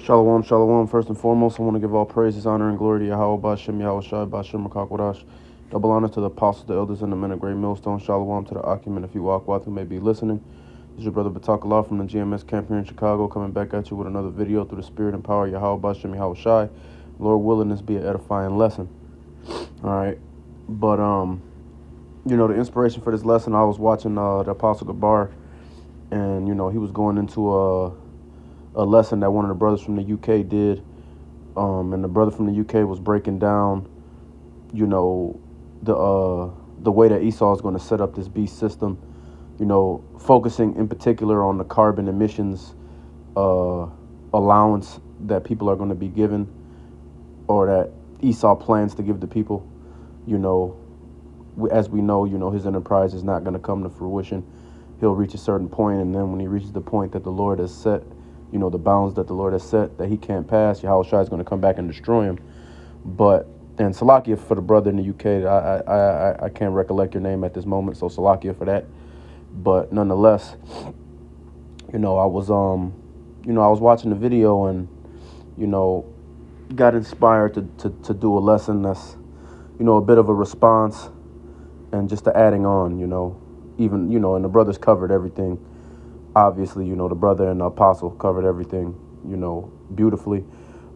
Shalom, shalom. First and foremost, I want to give all praises, honor, and glory to Yahweh, Bashem, Yahweh Shai, Bashem, Makakwadash. Double honor to the apostles, the elders, and the men of great millstone. Shalom to the Akim and the few Akwath who may be listening. This is your brother Batakallah from the GMS camp here in Chicago, coming back at you with another video through the spirit and power of Yahweh, Bashem, Yahweh Shai. Lord willing, this be an edifying lesson. All right. But, the inspiration for this lesson, I was watching the Apostle Gabar, and, he was going into a lesson that one of the brothers from the UK did. And the brother from the UK was breaking down, the way that Esau is going to set up this beast system, focusing in particular on the carbon emissions allowance that people are going to be given, or that Esau plans to give the people. As we know, his enterprise is not going to come to fruition. He'll reach a certain point, and then when he reaches the point that the Lord has set, the bounds that the Lord has set that he can't pass, Yahweh Shai is going to come back and destroy him. And Salakia for the brother in the UK, I can't recollect your name at this moment, so Salakia for that. But nonetheless, I was watching the video and, got inspired to do a lesson that's, a bit of a response and just to adding on, and the brothers covered everything. Obviously, the brother and the apostle covered everything, beautifully.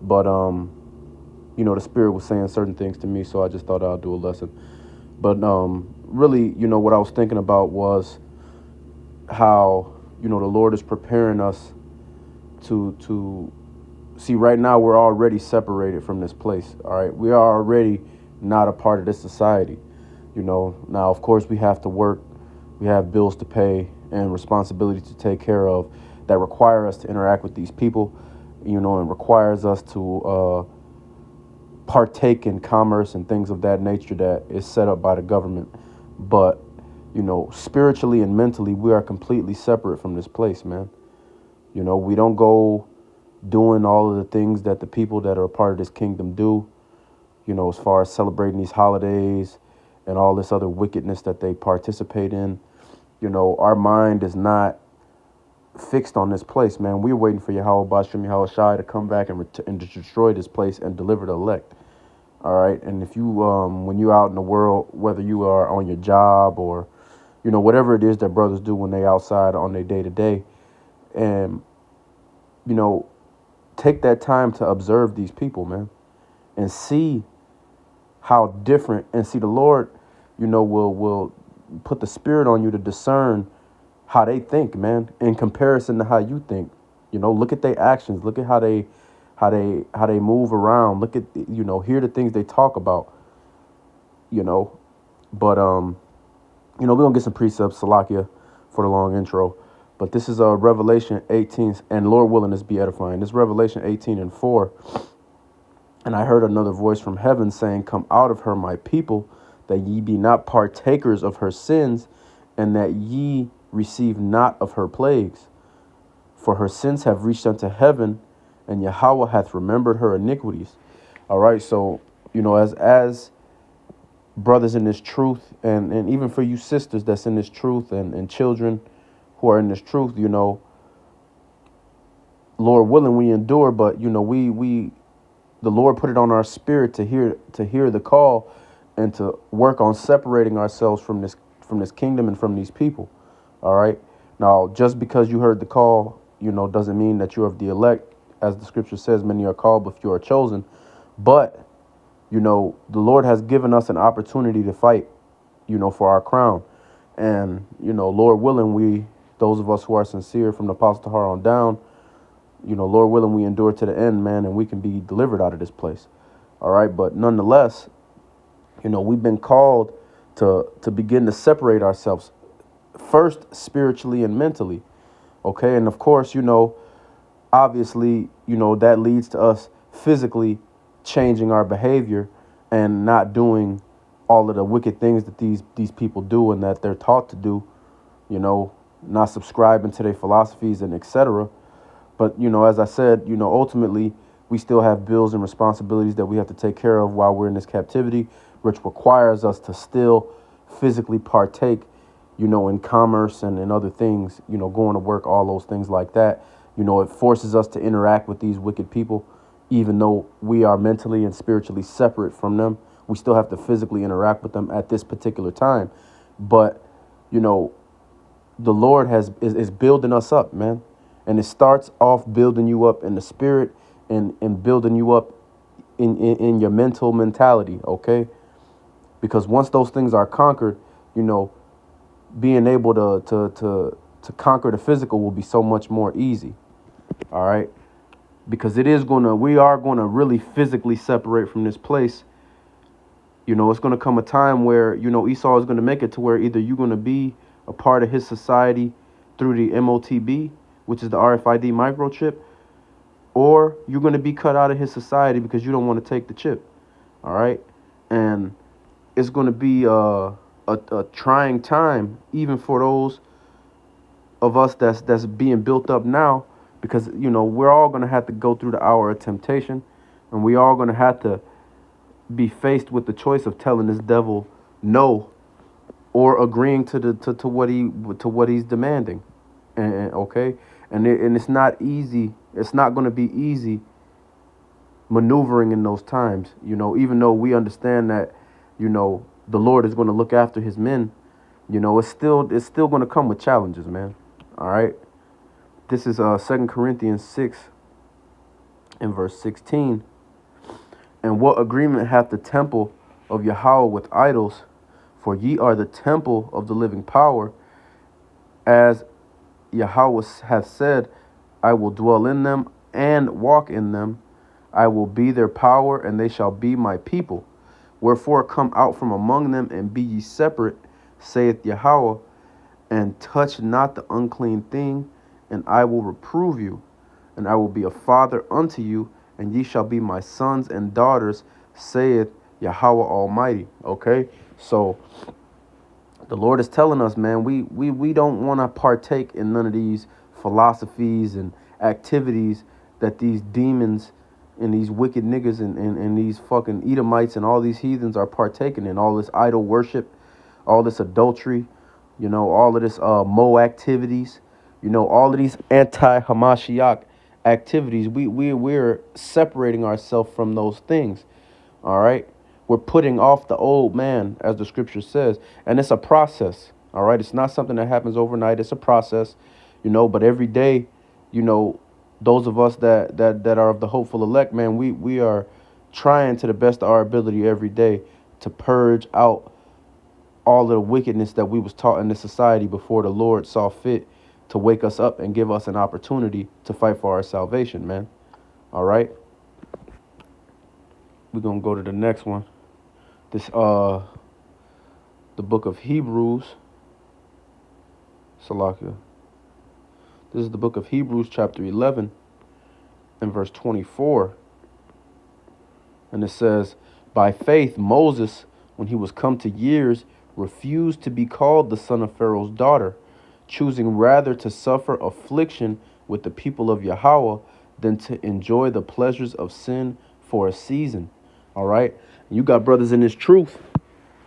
But, the Spirit was saying certain things to me, so I just thought I'd do a lesson. But really, what I was thinking about was how, the Lord is preparing us to see. Right now, we're already separated from this place, all right? We are already not a part of this society, Now, of course, we have to work. We have bills to pay and responsibility to take care of that require us to interact with these people, and requires us to partake in commerce and things of that nature that is set up by the government. But, spiritually and mentally, we are completely separate from this place, man. We don't go doing all of the things that the people that are a part of this kingdom do, as far as celebrating these holidays and all this other wickedness that they participate in. Our mind is not fixed on this place, man. We're waiting for Yahweh Bashem, Yahweh Shai to come back and to destroy this place and deliver the elect. All right. And if you, when you're out in the world, whether you are on your job or, whatever it is that brothers do when they outside on their day to day, and, take that time to observe these people, man, and see how different, and see the Lord, will put the Spirit on you to discern how they think, man, in comparison to how you think. Look at their actions. Look at how they move around. Look at, hear the things they talk about, But, we're going to get some precepts, Salakia, for the long intro. But this is Revelation 18, and Lord willing, this be edifying. This Revelation 18:4. And I heard another voice from heaven saying, "Come out of her, my people, that ye be not partakers of her sins, and that ye receive not of her plagues. For her sins have reached unto heaven, and Yahweh hath remembered her iniquities." All right, so, as brothers in this truth, and even for you sisters that's in this truth, and children who are in this truth, Lord willing, we endure, but, the Lord put it on our spirit to hear the call and to work on separating ourselves from this kingdom and from these people. All right. Now, just because you heard the call, doesn't mean that you're of the elect. As the scripture says, many are called, but few are chosen. But, the Lord has given us an opportunity to fight, for our crown. And, Lord willing, those of us who are sincere from the Apostle Tahar on down, Lord willing, we endure to the end, man, and we can be delivered out of this place. All right. But nonetheless, we've been called to begin to separate ourselves first spiritually and mentally. OK, and of course, obviously, that leads to us physically changing our behavior and not doing all of the wicked things that these people do and that they're taught to do, not subscribing to their philosophies and etc. But, as I said, ultimately, we still have bills and responsibilities that we have to take care of while we're in this captivity, which requires us to still physically partake, in commerce and in other things, going to work, all those things like that. You know, it forces us to interact with these wicked people, even though we are mentally and spiritually separate from them. We still have to physically interact with them at this particular time. But, you know, the Lord is building us up, man. And it starts off building you up in the spirit and building you up in your mentality, okay? Because once those things are conquered, you know, being able to conquer the physical will be so much more easy. All right. Because we are gonna really physically separate from this place. You know, it's gonna come a time where, you know, Esau is gonna make it to where either you're gonna be a part of his society through the MOTB, which is the RFID microchip, or you're gonna be cut out of his society because you don't want to take the chip. All right. And it's gonna be a trying time, even for those of us that's being built up now, because, you know, we're all going to have to go through the hour of temptation, and we all going to have to be faced with the choice of telling this devil no, or agreeing to what he's demanding. And okay, and it's not easy. It's not going to be easy maneuvering in those times, you know, even though we understand that, you know, the Lord is going to look after his men. You know, it's still going to come with challenges, man. All right. This is 2 Corinthians 6 and verse 16. And what agreement hath the temple of Yahweh with idols? For ye are the temple of the living power. As Yahweh hath said, I will dwell in them and walk in them. I will be their power, and they shall be my people. Wherefore come out from among them, and be ye separate, saith Yahweh, and touch not the unclean thing, and I will reprove you, and I will be a father unto you, and ye shall be my sons and daughters, saith Yahweh Almighty. Okay, so the Lord is telling us, man, we don't want to partake in none of these philosophies and activities that these demons and these wicked niggas and these fucking Edomites and all these heathens are partaking in. All this idol worship, all this adultery, you know, all of this Mo activities, you know, all of these anti-Hamashiach activities. We're separating ourselves from those things. All right. We're putting off the old man, as the scripture says. And it's a process. All right. It's not something that happens overnight. It's a process, you know, but every day, you know, those of us that are of the hopeful elect, man, we are trying to the best of our ability every day to purge out all of the wickedness that we was taught in this society before the Lord saw fit to wake us up and give us an opportunity to fight for our salvation, man. All right. We're going to go to the next one. This, the book of Hebrews. Salakia. This is the book of Hebrews, chapter 11, and verse 24. And it says, by faith, Moses, when he was come to years, refused to be called the son of Pharaoh's daughter, choosing rather to suffer affliction with the people of Yahweh than to enjoy the pleasures of sin for a season. All right. You got brothers in this truth,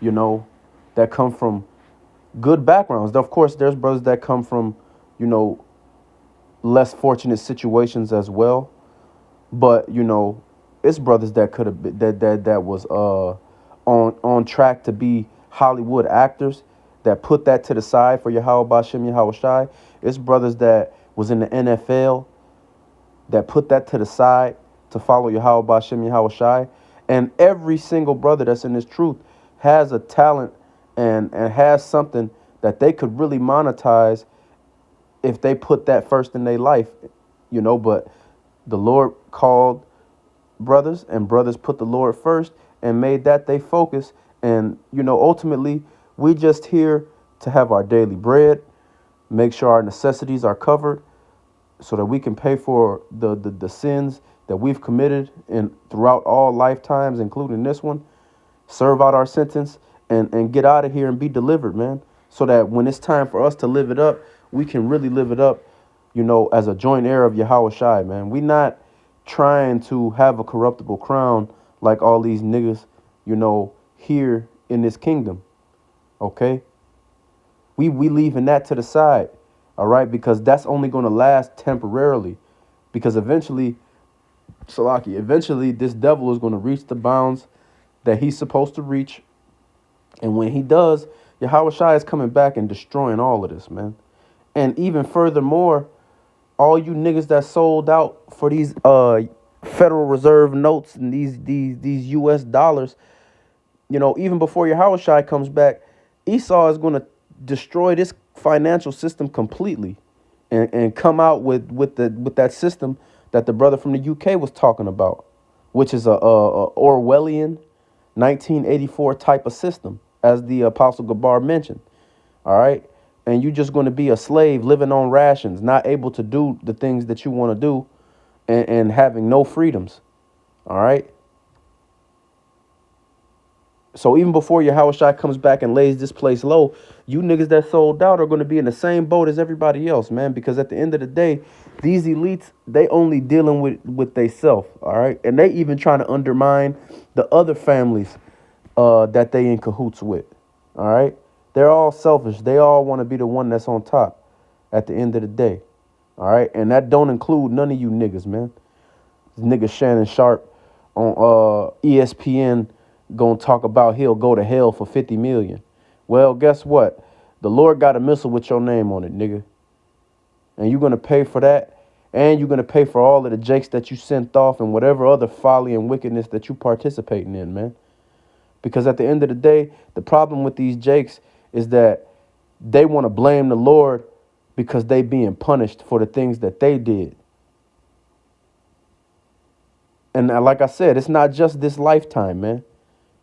you know, that come from good backgrounds. Of course, there's brothers that come from, you know, less fortunate situations as well. But, you know, it's brothers that could have been that was on track to be Hollywood actors that put that to the side for Yahweh Bashem Yahweh Shai. It's brothers that was in the NFL that put that to the side to follow Yahweh Bashem Yahweh Shai. And every single brother that's in this truth has a talent and has something that they could really monetize if they put that first in their life, you know. But the Lord called brothers, and brothers put the Lord first and made that they focus. And, you know, ultimately, we just here to have our daily bread, make sure our necessities are covered so that we can pay for the sins that we've committed and throughout all lifetimes, including this one, serve out our sentence and get out of here and be delivered, man. So that when it's time for us to live it up, we can really live it up, you know, as a joint heir of Yahweh Shai, man. We not trying to have a corruptible crown like all these niggas, you know, here in this kingdom. Okay. We leaving that to the side. All right. Because that's only going to last temporarily. Because eventually, Salaki, eventually this devil is going to reach the bounds that he's supposed to reach. And when he does, Yahweh Shai is coming back and destroying all of this, man. And even furthermore, all you niggas that sold out for these Federal Reserve notes and these US dollars, even before Yahweh Shai comes back, Esau is going to destroy this financial system completely and come out with that system that the brother from the UK was talking about, which is a Orwellian 1984 type of system, as the Apostle Gabar mentioned. All right. And you're just going to be a slave living on rations, not able to do the things that you want to do and having no freedoms. All right. So even before Yahweh Shai comes back and lays this place low, you niggas that sold out are going to be in the same boat as everybody else, man. Because at the end of the day, these elites, they only dealing with they self, all right? And they even trying to undermine the other families that they in cahoots with, all right? They're all selfish. They all want to be the one that's on top at the end of the day, all right? And that don't include none of you niggas, man. This nigga Shannon Sharp on ESPN gonna talk about he'll go to hell for 50 million. Well, guess what? The Lord got a missile with your name on it, nigga. And you're gonna pay for that. And you're gonna pay for all of the jakes that you sent off and whatever other folly and wickedness that you participating in, man. Because at the end of the day, the problem with these jakes is that they want to blame the Lord because they being punished for the things that they did. And like I said, it's not just this lifetime, man.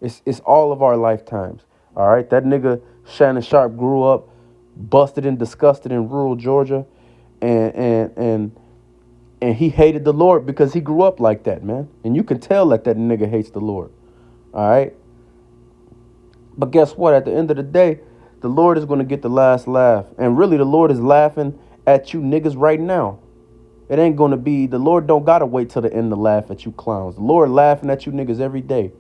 It's all of our lifetimes. All right. That nigga Shannon Sharp grew up busted and disgusted in rural Georgia, and he hated the Lord because he grew up like that, man. And you can tell that nigga hates the Lord. All right. But guess what? At the end of the day, the Lord is going to get the last laugh. And really, the Lord is laughing at you niggas right now. It ain't going to be, the Lord don't got to wait till the end to laugh at you clowns. The Lord laughing at you niggas every day.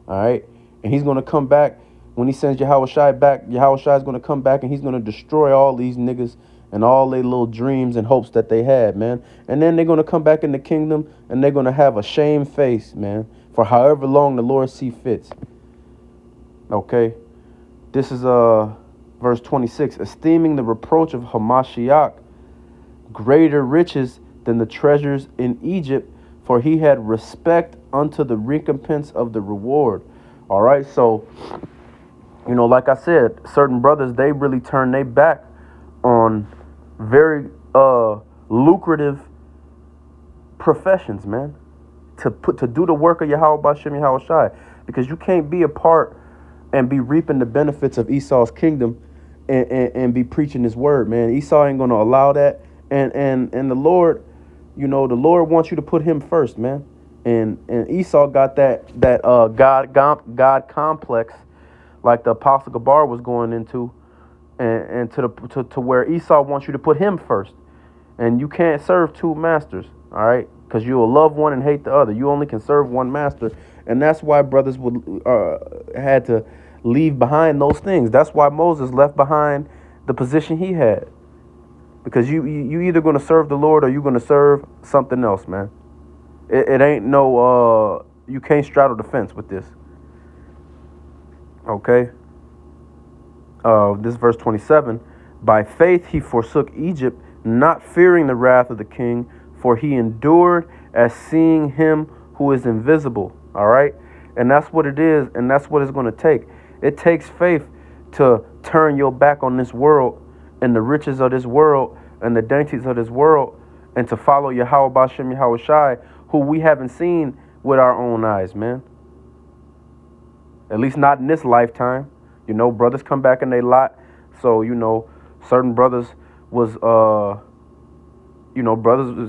All right. And he's going to come back when he sends Yahweh Shai back. Yahweh Shai is going to come back and he's going to destroy all these niggas and all their little dreams and hopes that they had, man. And then they're going to come back in the kingdom and they're going to have a shame face, man, for however long the Lord see fits. Okay. This is verse 26. Esteeming the reproach of Hamashiach greater riches than the treasures in Egypt, for he had respect unto the recompense of the reward. All right, so, like I said, certain brothers, they really turn their back on very lucrative professions, man, to do the work of Yahweh Bashem Yahweh Shai, because you can't be a part and be reaping the benefits of Esau's kingdom and be preaching his word, man. Esau ain't going to allow that, and the Lord, the Lord wants you to put him first, man. And Esau got that God complex, like the Apostle Gabar was going into, and to where Esau wants you to put him first, and you can't serve two masters, all right? Because you will love one and hate the other. You only can serve one master, and that's why brothers would had to leave behind those things. That's why Moses left behind the position he had, because you either going to serve the Lord or you're going to serve something else, man. It ain't no, you can't straddle the fence with this. Okay. This verse 27. By faith he forsook Egypt, not fearing the wrath of the king, for he endured as seeing him who is invisible. All right. And that's what it is. And that's what it's going to take. It takes faith to turn your back on this world and the riches of this world and the dainties of this world, and to follow Yahweh Bashem Yahweh Shai, who we haven't seen with our own eyes, man. At least not in this lifetime. Brothers come back in their lot. So, certain brothers was,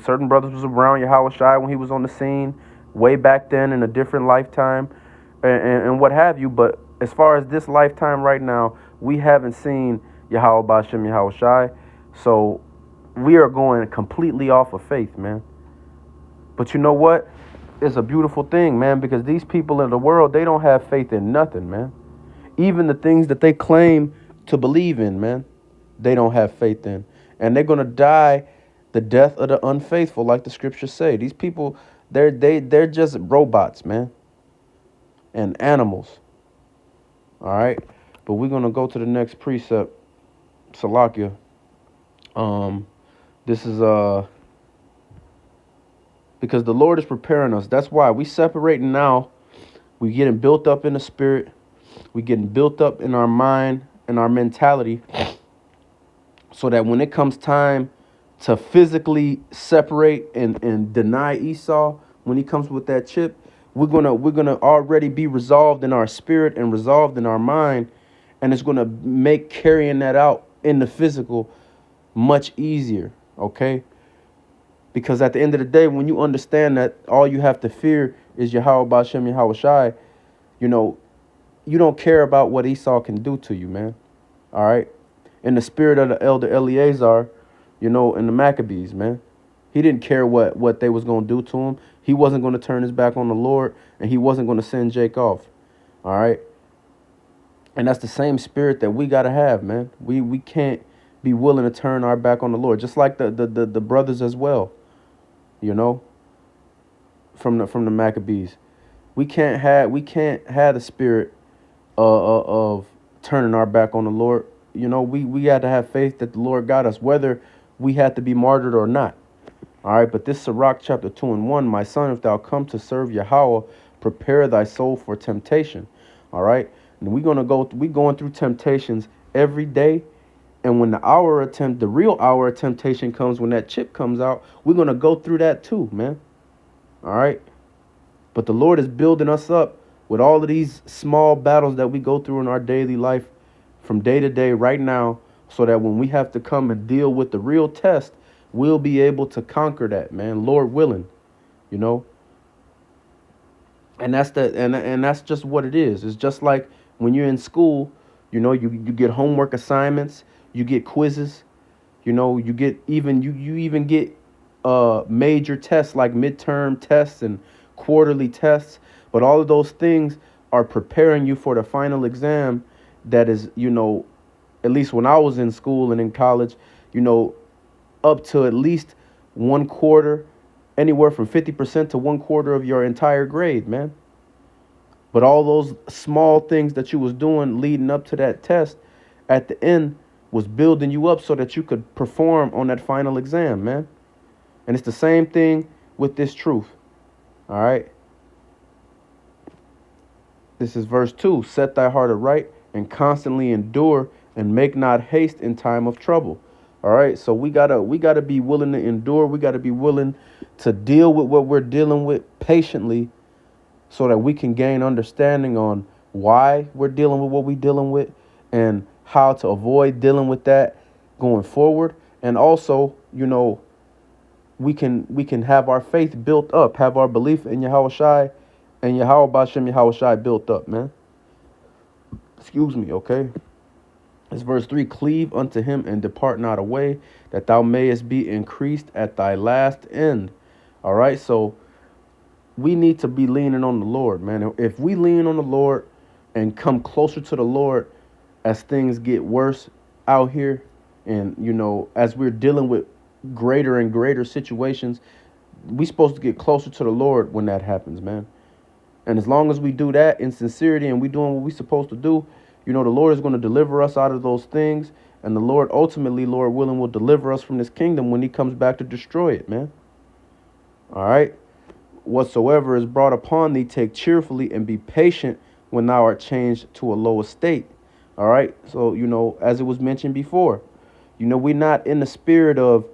certain brothers was around Yahweh Shai when he was on the scene way back then in a different lifetime and what have you. But as far as this lifetime right now, we haven't seen Yahweh Bashem Yahweh Shai. So we are going completely off of faith, man. But you know what? It's a beautiful thing, man, because these people in the world, they don't have faith in nothing, man. Even the things that they claim to believe in, man, they don't have faith in. And they're going to die The death of the unfaithful, like the scriptures say. These people, they're just robots, man, and animals. All right, but we're gonna go to the next precept, Salakia. Um, this is because the Lord is preparing us. That's why we separating now. We getting built up in the spirit. We getting built up in our mind and our mentality, so that when it comes time to physically separate and deny Esau, when he comes with that chip, we're gonna already be resolved in our spirit and resolved in our mind, and it's gonna make carrying that out in the physical much easier. Okay, because at the end of the day, when you understand that all you have to fear is Yahweh Bashem Yahweh Shai, you know, you don't care about what Esau can do to you, man. All right. In the spirit of the elder Eleazar, in the Maccabees, man. He didn't care what they was going to do to him. He wasn't going to turn his back on the Lord, and he wasn't going to send Jake off. All right. And that's the same spirit that we got to have, man. We can't be willing to turn our back on the Lord, just like the brothers as well, from the Maccabees. We can't have the spirit of turning our back on the Lord. We had to have faith that the Lord got us, whether we had to be martyred or not. All right, but this Sirach chapter 2:1, my son, if thou come to serve Yahweh, prepare thy soul for temptation. All right, and we going through temptations every day, and when the real hour of temptation comes, when that chip comes out, we're gonna go through that too, man. All right, but the Lord is building us up with all of these small battles that we go through in our daily life from day to day right now, so that when we have to come and deal with the real test, we'll be able to conquer that, man, Lord willing, you know. And that's just what it is. It's just like when you're in school, you get homework assignments, you get quizzes, you get you even get major tests like midterm tests and quarterly tests, but all of those things are preparing you for the final exam that is, at least when I was in school and in college, up to at least one quarter, anywhere from 50% to one quarter of your entire grade, man. But all those small things that you was doing leading up to that test at the end was building you up so that you could perform on that final exam, man. And it's the same thing with this truth. All right. This is verse 2. Set thy heart aright and constantly endure and make not haste in time of trouble. All right. So we gotta be willing to endure. We gotta be willing to deal with what we're dealing with patiently, so that we can gain understanding on why we're dealing with what we're dealing with and how to avoid dealing with that going forward. And also, we can have our faith built up, have our belief in Yahweh Shai and Yahweh Bashem Yahweh Shai built up, man. Excuse me, okay? It's verse 3, cleave unto him and depart not away, that thou mayest be increased at thy last end. All right, so we need to be leaning on the Lord, man. If we lean on the Lord and come closer to the Lord as things get worse out here, and, as we're dealing with greater and greater situations, we supposed to get closer to the Lord when that happens, man. And as long as we do that in sincerity and we doing what we supposed to do, the Lord is going to deliver us out of those things. And the Lord ultimately, Lord willing, will deliver us from this kingdom when he comes back to destroy it, man. All right. Whatsoever is brought upon thee, take cheerfully and be patient when thou art changed to a low estate. All right. So, as it was mentioned before, we're not in the spirit of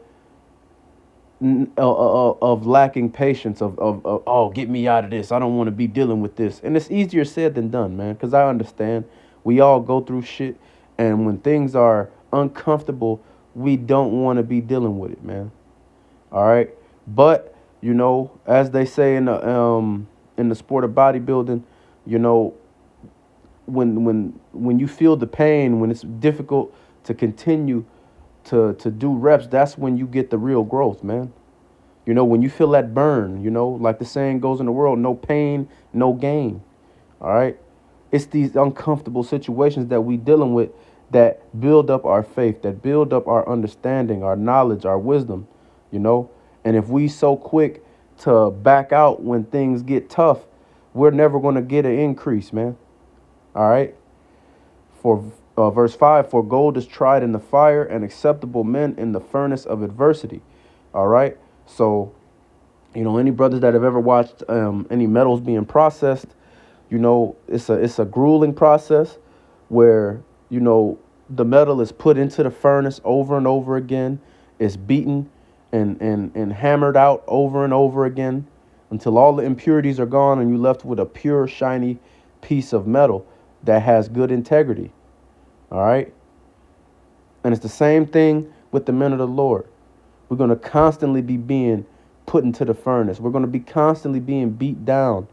lacking patience, of oh, get me out of this. I don't want to be dealing with this. And it's easier said than done, man, because I understand we all go through shit. And when things are uncomfortable, we don't want to be dealing with it, man. All right. But, as they say in the sport of bodybuilding, when you feel the pain, when it's difficult to continue to do reps, that's when you get the real growth, man. When you feel that burn, like the saying goes in the world, no pain, no gain. All right. It's these uncomfortable situations that we dealing with that build up our faith, that build up our understanding, our knowledge, our wisdom, you know? And if we so quick to back out when things get tough, we're never going to get an increase, man. All right. For verse 5, for gold is tried in the fire and acceptable men in the furnace of adversity. All right. So, any brothers that have ever watched any metals being processed, it's a grueling process where, the metal is put into the furnace over and over again. It's beaten and hammered out over and over again until all the impurities are gone and you're left with a pure, shiny piece of metal that has good integrity. All right. And it's the same thing with the men of the Lord. We're going to constantly be being put into the furnace. We're going to be constantly being beat down.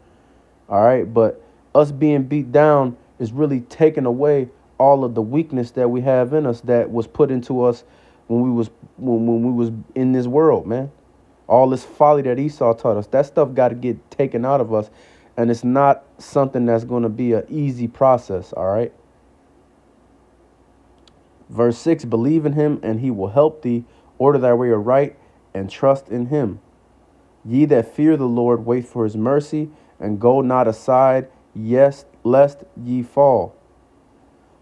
All right. But us being beat down is really taking away all of the weakness that we have in us that was put into us when we was in this world, man. All this folly that Esau taught us, that stuff got to get taken out of us. And it's not something that's going to be an easy process. All right. Verse 6, believe in him and he will help thee. Order thy way aright and trust in him. Ye that fear the Lord, wait for his mercy and go not aside, yes, lest ye fall.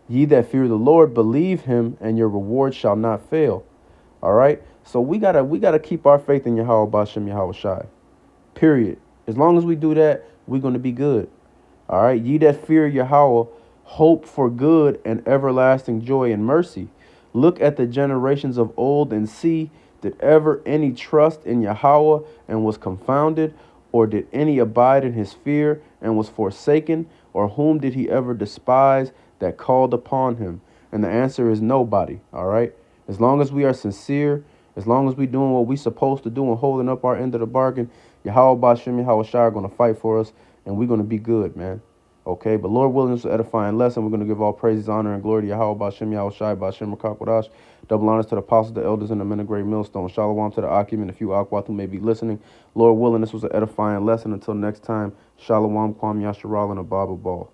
Ye that fear the Lord, believe him and your reward shall not fail. All right. So we gotta keep our faith in Yahweh Bashem Yahweh Shai. Period. As long as we do that, we're going to be good. All right. Ye that fear Yahweh, hope for good and everlasting joy and mercy. Look at the generations of old and see, did ever any trust in Yahweh and was confounded? Or did any abide in his fear and was forsaken? Or whom did he ever despise that called upon him? And the answer is nobody. All right. As long as we are sincere, as long as we doing what we supposed to do and holding up our end of the bargain, Yahweh Bashem Yahweh Shai are going to fight for us and we're going to be good, man. Okay, but Lord willing, it's an edifying lesson. We're going to give all praises, honor, and glory to Yahweh Bashem Yahweh Shai Bashem Rakakwadash. Double honors to the apostles, the elders, and the men of great millstone. Shalom to the Akim and a few Akwat who may be listening. Lord willing, this was an edifying lesson. Until next time, Shalom, Kwam Yasharal, and a Bible Ball.